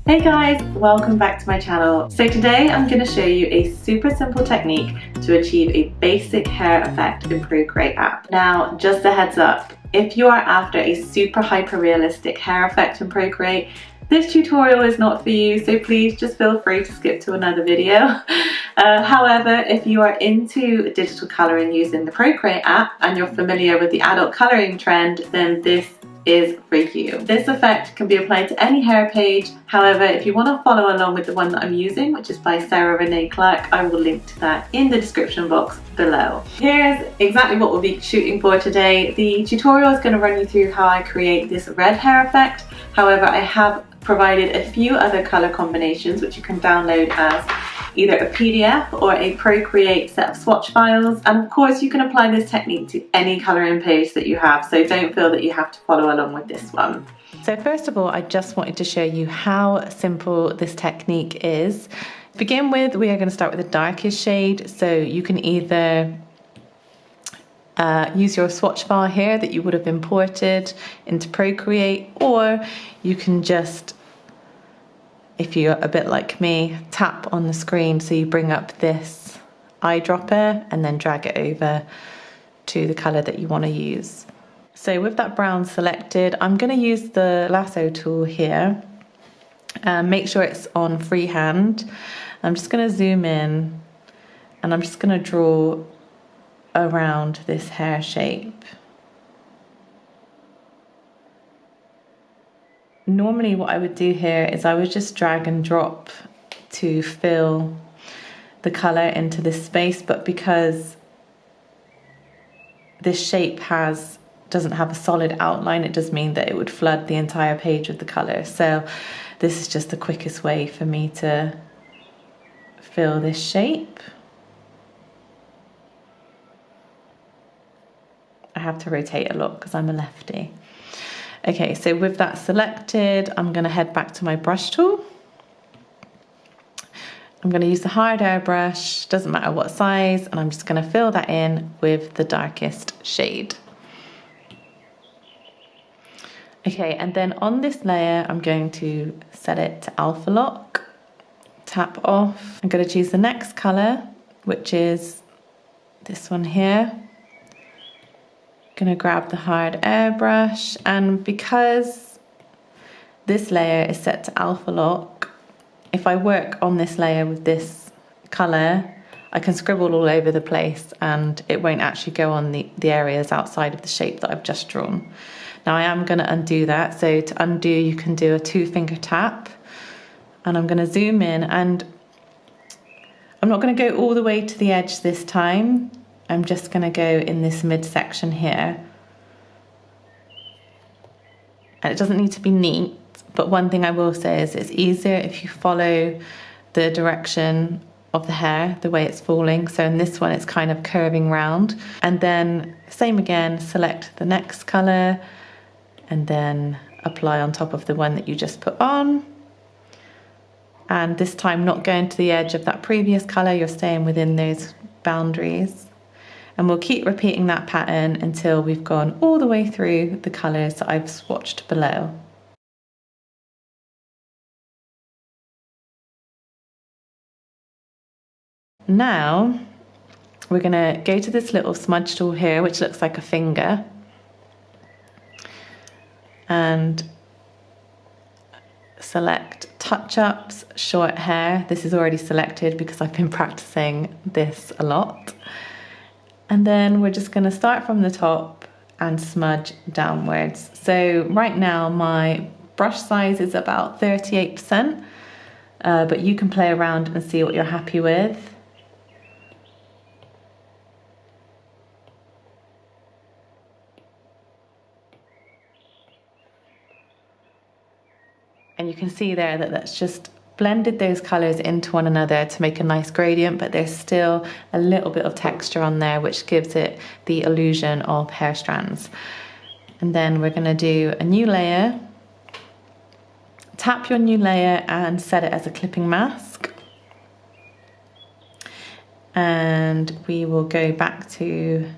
Hey guys, welcome back to my channel. So today I'm going to show you a super simple technique to achieve a basic hair effect in Procreate app. Now, just a heads up, if you are after a super hyper realistic hair effect in Procreate, this tutorial is not for you, so please just feel free to skip to another video. However, if you are into digital colouring using the Procreate app and you're familiar with the adult colouring trend, then this is for you. This effect can be applied to any hair page. However, if you want to follow along with the one that I'm using, which is by Renae Clark, I will link to that in the description box below. Here's exactly what we'll be shooting for today. The tutorial is going to run you through how I create this red hair effect. However, I have provided a few other colour combinations which you can download as either a PDF or a Procreate set of swatch files, and of course you can apply this technique to any colouring page that you have, so don't feel that you have to follow along with this one. So first of all, I just wanted to show you how simple this technique is. To begin with, we are going to start with the darkest shade, so you can either use your swatch file here that you would have imported into Procreate, or you can just, if you're a bit like me, tap on the screen so you bring up this eyedropper and then drag it over to the colour that you want to use. So with that brown selected, I'm going to use the lasso tool here. Make sure it's on freehand. I'm just going to zoom in and I'm just going to draw around this hair shape. Normally what I would do here is I would just drag and drop to fill the colour into this space, but because this shape doesn't have a solid outline, it does mean that it would flood the entire page with the colour. So this is just the quickest way for me to fill this shape. I have to rotate a lot because I'm a lefty. Okay, so with that selected, I'm going to head back to my brush tool. I'm going to use the hard airbrush, doesn't matter what size, and I'm just going to fill that in with the darkest shade. Okay, and then on this layer, I'm going to set it to alpha lock, tap off. I'm going to choose the next colour, which is this one here. Gonna grab the hard airbrush, and because this layer is set to alpha lock, if I work on this layer with this colour, I can scribble all over the place and it won't actually go on the areas outside of the shape that I've just drawn. Now I am going to undo that, so to undo you can do a 2-finger tap, and I'm going to zoom in, and I'm not going to go all the way to the edge this time. I'm just going to go in this midsection here. And it doesn't need to be neat, but one thing I will say is it's easier if you follow the direction of the hair, the way it's falling. So in this one, it's kind of curving round. And then same again, select the next colour and then apply on top of the one that you just put on. And this time not going to the edge of that previous colour, you're staying within those boundaries. And we'll keep repeating that pattern until we've gone all the way through the colours that I've swatched below. Now we're going to go to this little smudge tool here, which looks like a finger, and select touch-ups, short hair. This is already selected because I've been practicing this a lot. And then we're just going to start from the top and smudge downwards. So right now my brush size is about 38%, but you can play around and see what you're happy with. And you can see there that that's just blended those colours into one another to make a nice gradient, but there's still a little bit of texture on there which gives it the illusion of hair strands. And then we're going to do a new layer. Tap your new layer and set it as a clipping mask. And we will go back to,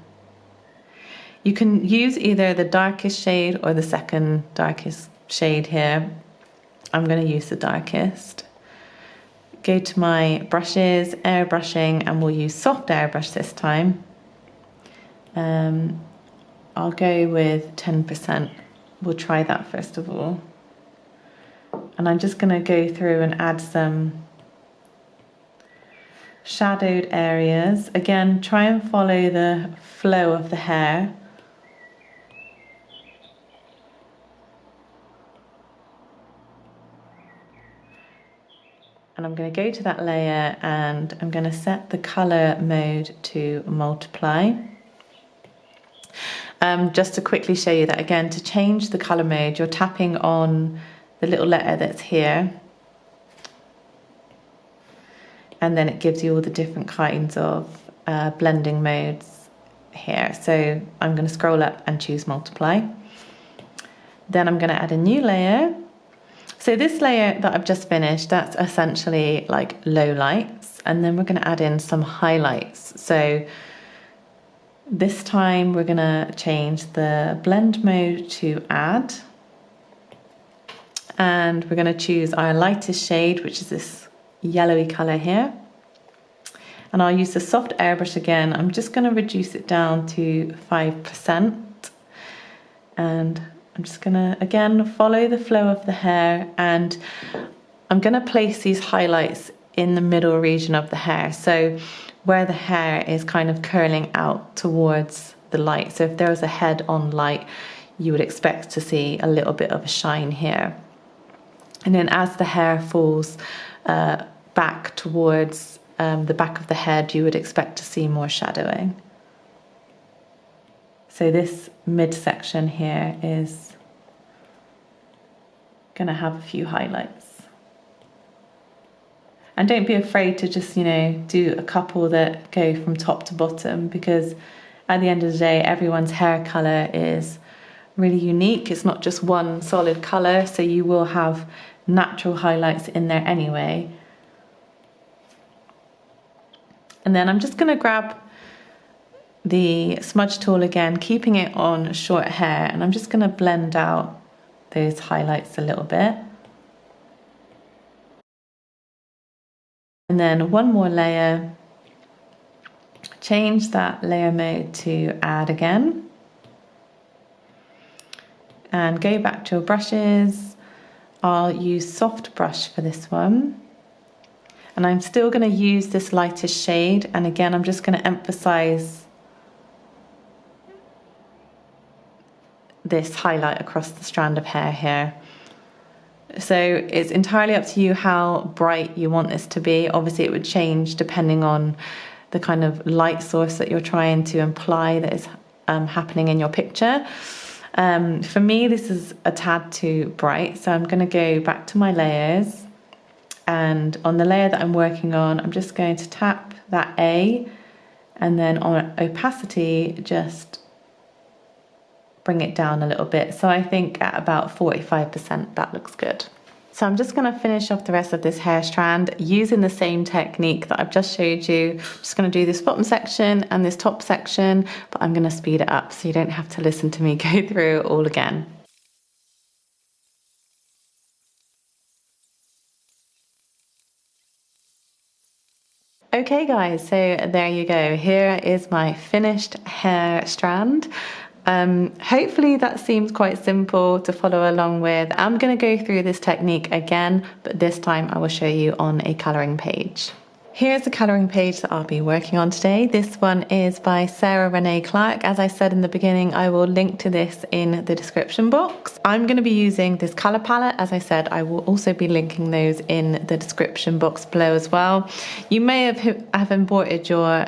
you can use either the darkest shade or the second darkest shade here. I'm going to use the darkest. Go to my brushes, airbrushing, and we'll use soft airbrush this time. I'll go with 10%. We'll try that first of all. And I'm just going to go through and add some shadowed areas. Again, try and follow the flow of the hair. And I'm going to go to that layer and I'm going to set the color mode to multiply. Just to quickly show you that again, to change the color mode, you're tapping on the little letter that's here. And then it gives you all the different kinds of blending modes here. So I'm going to scroll up and choose multiply. Then I'm going to add a new layer. So this layer that I've just finished, that's essentially like low lights. And then we're going to add in some highlights. So this time we're going to change the blend mode to add. And we're going to choose our lightest shade, which is this yellowy color here. And I'll use the soft airbrush again. I'm just going to reduce it down to 5%. And I'm just going to, again, follow the flow of the hair. And I'm going to place these highlights in the middle region of the hair. So where the hair is kind of curling out towards the light. So if there was a head on light, you would expect to see a little bit of a shine here. And then as the hair falls back towards the back of the head, you would expect to see more shadowing. So this midsection here is going to have a few highlights. And don't be afraid to just, do a couple that go from top to bottom, because at the end of the day, everyone's hair color is really unique. It's not just one solid color, so you will have natural highlights in there anyway. And then I'm just going to grab the smudge tool again, keeping it on short hair, and I'm just going to blend out those highlights a little bit. And then one more layer, change that layer mode to add again. And go back to your brushes. I'll use soft brush for this one. And I'm still going to use this lightest shade. And again, I'm just going to emphasize this highlight across the strand of hair here. So it's entirely up to you how bright you want this to be. Obviously, it would change depending on the kind of light source that you're trying to imply that is happening in your picture. For me, this is a tad too bright, so I'm going to go back to my layers. And on the layer that I'm working on, I'm just going to tap that A, and then on opacity, just bring it down a little bit. So I think at about 45%, that looks good. So I'm just going to finish off the rest of this hair strand using the same technique that I've just showed you. I'm just going to do this bottom section and this top section, but I'm going to speed it up so you don't have to listen to me go through it all again. Okay guys, so there you go. Here is my finished hair strand. Hopefully that seems quite simple to follow along with. I'm going to go through this technique again, but this time I will show you on a colouring page. Here's the colouring page that I'll be working on today. This one is by Renae Clark. As I said in the beginning, I will link to this in the description box. I'm going to be using this colour palette. As I said, I will also be linking those in the description box below as well. You may have imported your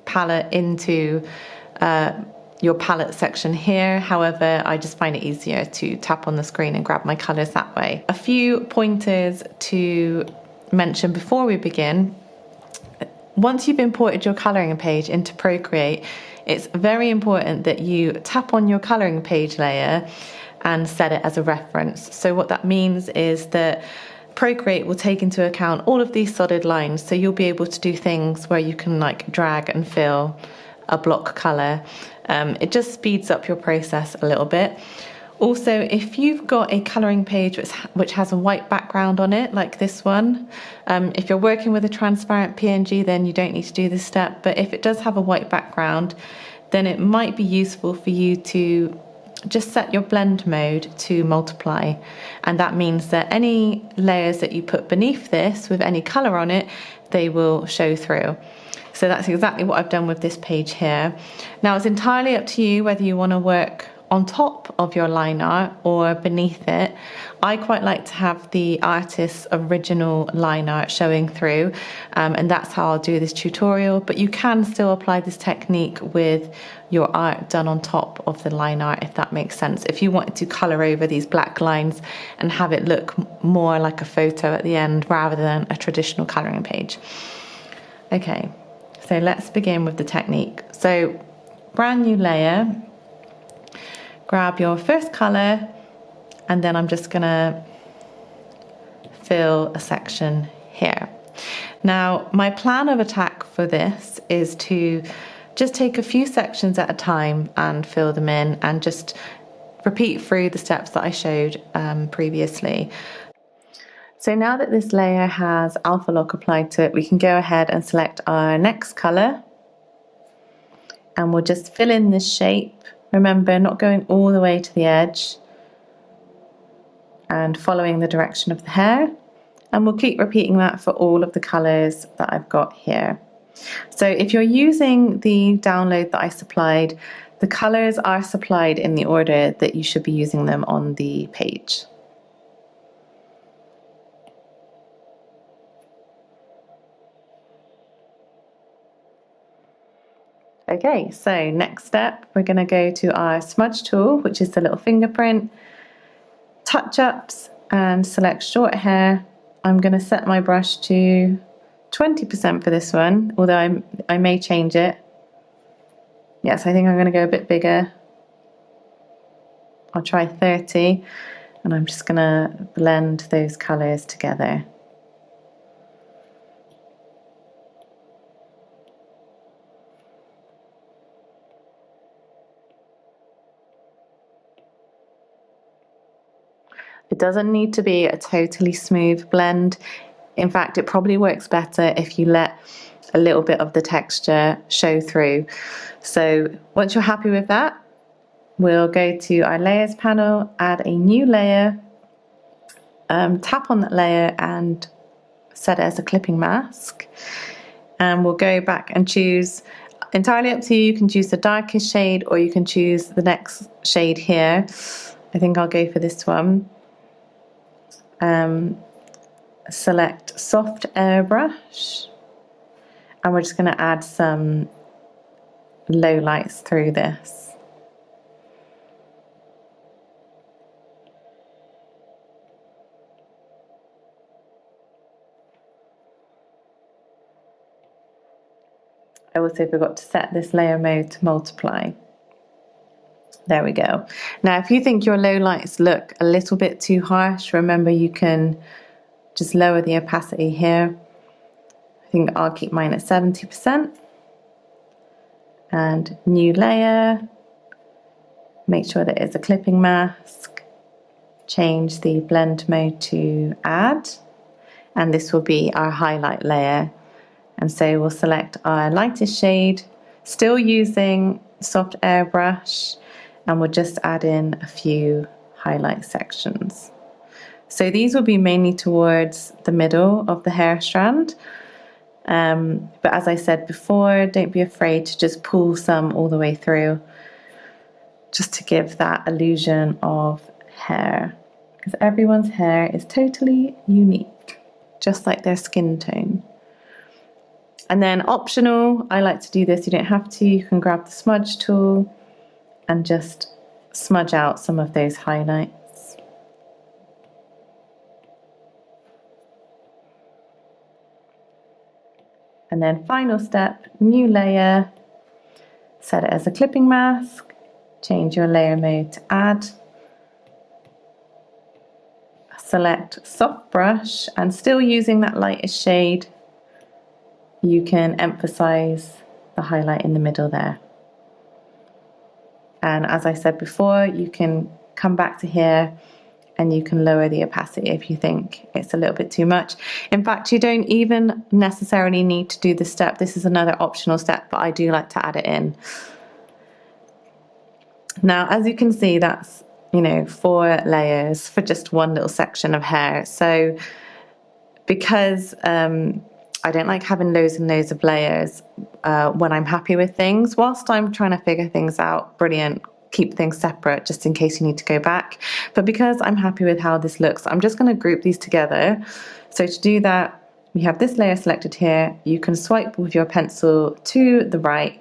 palette into your palette section here. However, I just find it easier to tap on the screen and grab my colours that way. A few pointers to mention before we begin. Once you've imported your colouring page into Procreate, it's very important that you tap on your colouring page layer and set it as a reference. So what that means is that Procreate will take into account all of these solid lines, so you'll be able to do things where you can like drag and fill a block colour. It just speeds up your process a little bit. Also, if you've got a colouring page which has a white background on it, like this one, if you're working with a transparent PNG, then you don't need to do this step. But if it does have a white background, then it might be useful for you to just set your blend mode to multiply. And that means that any layers that you put beneath this with any colour on it, they will show through. So that's exactly what I've done with this page here. Now it's entirely up to you whether you want to work on top of your line art or beneath it. I quite like to have the artist's original line art showing through, and that's how I'll do this tutorial, but you can still apply this technique with your art done on top of the line art, if that makes sense. If you wanted to colour over these black lines and have it look more like a photo at the end rather than a traditional colouring page. Okay, so let's begin with the technique. So brand new layer, grab your first colour, and then I'm just gonna fill a section here. Now, my plan of attack for this is to just take a few sections at a time and fill them in and just repeat through the steps that I showed previously. So now that this layer has alpha lock applied to it, we can go ahead and select our next colour, and we'll just fill in this shape. Remember, not going all the way to the edge and following the direction of the hair. And we'll keep repeating that for all of the colours that I've got here. So if you're using the download that I supplied, the colours are supplied in the order that you should be using them on the page. Okay, so next step, we're going to go to our smudge tool, which is the little fingerprint, touch-ups, and select short hair. I'm going to set my brush to 20% for this one, although I may change it. Yes, I think I'm going to go a bit bigger. I'll try 30, and I'm just going to blend those colours together. It doesn't need to be a totally smooth blend. In fact, it probably works better if you let a little bit of the texture show through. So once you're happy with that, we'll go to our layers panel, add a new layer, tap on that layer and set it as a clipping mask. And we'll go back and choose, entirely up to you, you can choose the darkest shade or you can choose the next shade here. I think I'll go for this one. Select soft airbrush, and we're just going to add some low lights through this. I also forgot to set this layer mode to multiply. There we go. Now if you think your low lights look a little bit too harsh, remember you can just lower the opacity here. I think I'll keep mine at 70%. And new layer, make sure that it's a clipping mask, change the blend mode to add, and this will be our highlight layer. And so we'll select our lightest shade, still using soft airbrush, and we'll just add in a few highlight sections. So these will be mainly towards the middle of the hair strand. But as I said before, don't be afraid to just pull some all the way through, just to give that illusion of hair, because everyone's hair is totally unique, just like their skin tone. And then optional, I like to do this, you don't have to, you can grab the smudge tool and just smudge out some of those highlights. And then final step, new layer, set it as a clipping mask, change your layer mode to add, select soft brush, and still using that lightest shade, you can emphasize the highlight in the middle there. And as I said before, you can come back to here and you can lower the opacity if you think it's a little bit too much. In fact, you don't even necessarily need to do this step. This is another optional step, but I do like to add it in. Now, as you can see, that's, you know, 4 layers for just one little section of hair. So because I don't like having loads and loads of layers when I'm happy with things, whilst I'm trying to figure things out, brilliant, keep things separate just in case you need to go back. But because I'm happy with how this looks, I'm just going to group these together. So to do that, we have this layer selected here. You can swipe with your pencil to the right,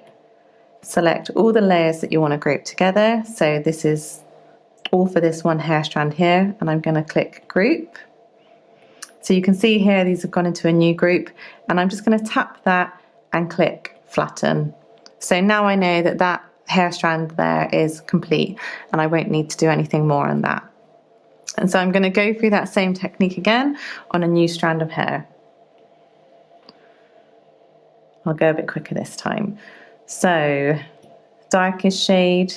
select all the layers that you want to group together. So this is all for this one hair strand here, and I'm going to click group. So you can see here these have gone into a new group, and I'm just going to tap that and click flatten. So now I know that that hair strand there is complete and I won't need to do anything more on that. And so I'm going to go through that same technique again on a new strand of hair. I'll go a bit quicker this time. So darkest shade,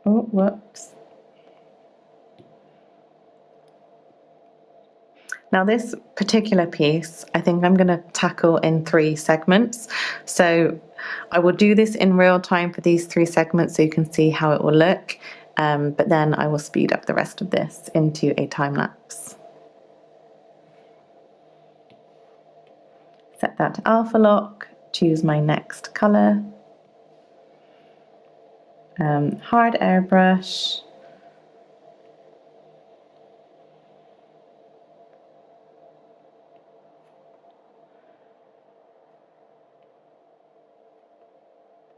oh whoops. Now this particular piece, I think I'm going to tackle in 3 segments. So I will do this in real time for these 3 segments so you can see how it will look, but then I will speed up the rest of this into a time lapse. Set that to alpha lock, choose my next colour, hard airbrush,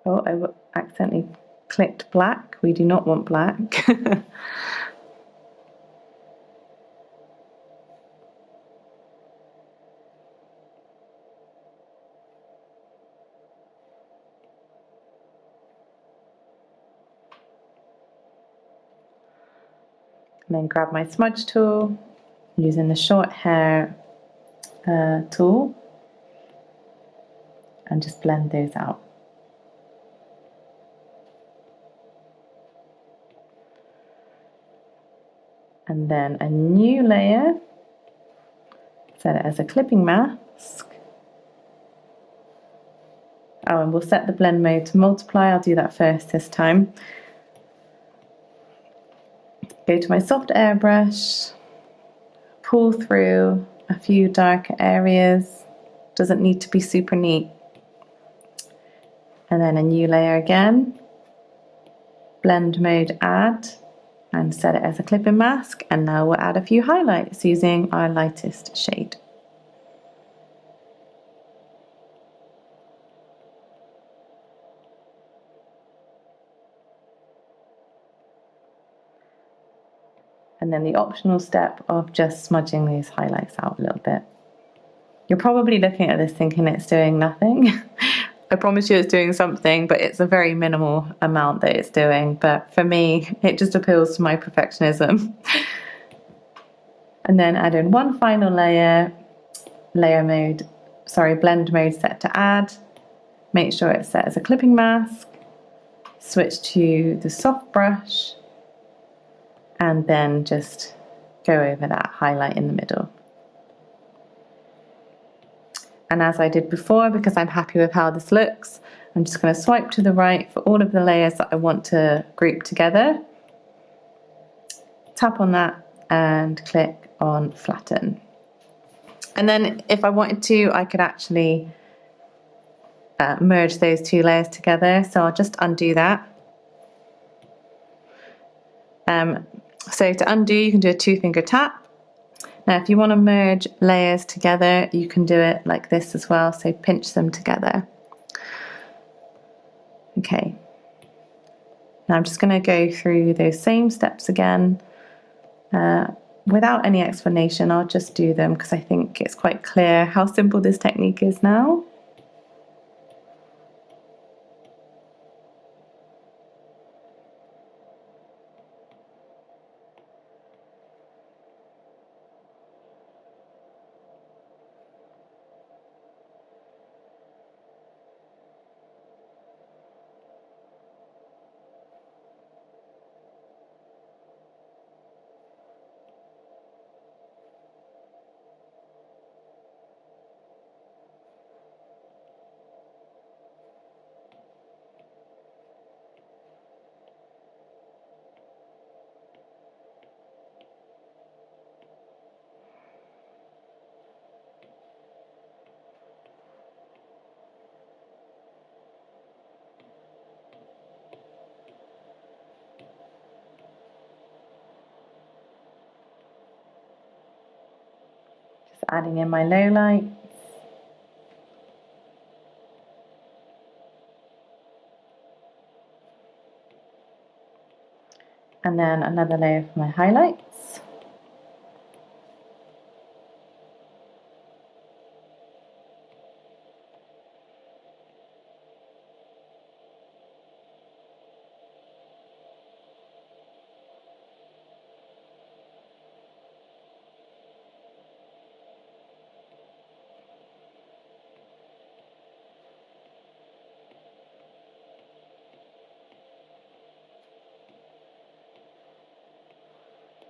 oh, I accidentally clicked black. We do not want black. And then grab my smudge tool, using the short hair tool, and just blend those out. And then a new layer, set it as a clipping mask. Oh, and we'll set the blend mode to multiply. I'll do that first this time. Go to my soft airbrush, pull through a few darker areas. Doesn't need to be super neat. And then a new layer again. Blend mode add, and set it as a clipping mask. And now we'll add a few highlights using our lightest shade. And then the optional step of just smudging these highlights out a little bit. You're probably looking at this thinking it's doing nothing. I promise you it's doing something, but it's a very minimal amount that it's doing. But for me, it just appeals to my perfectionism. And then add in one final layer, blend mode set to add. Make sure it's set as a clipping mask. Switch to the soft brush, and then just go over that highlight in the middle. And as I did before, because I'm happy with how this looks, I'm just going to swipe to the right for all of the layers that I want to group together. Tap on that and click on flatten. And then if I wanted to, I could actually merge those 2 layers together. So I'll just undo that. So to undo, you can do a 2-finger tap. Now if you want to merge layers together, you can do it like this as well, so pinch them together. Okay, now I'm just going to go through those same steps again. Without any explanation, I'll just do them because I think it's quite clear how simple this technique is now. adding in my low light. And then another layer for my highlights.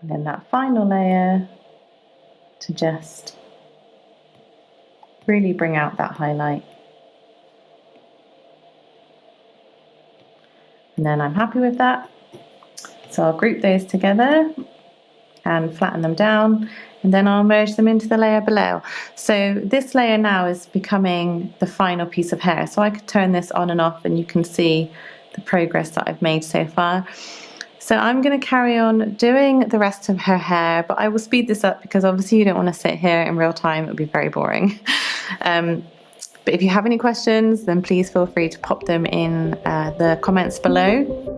And then that final layer to just really bring out that highlight. And then I'm happy with that. So I'll group those together and flatten them down, and then I'll merge them into the layer below. So this layer now is becoming the final piece of hair. So I could turn this on and off and you can see the progress that I've made so far. So I'm going to carry on doing the rest of her hair, but I will speed this up because obviously you don't want to sit here in real time. It would be very boring. But if you have any questions, then please feel free to pop them in the comments below.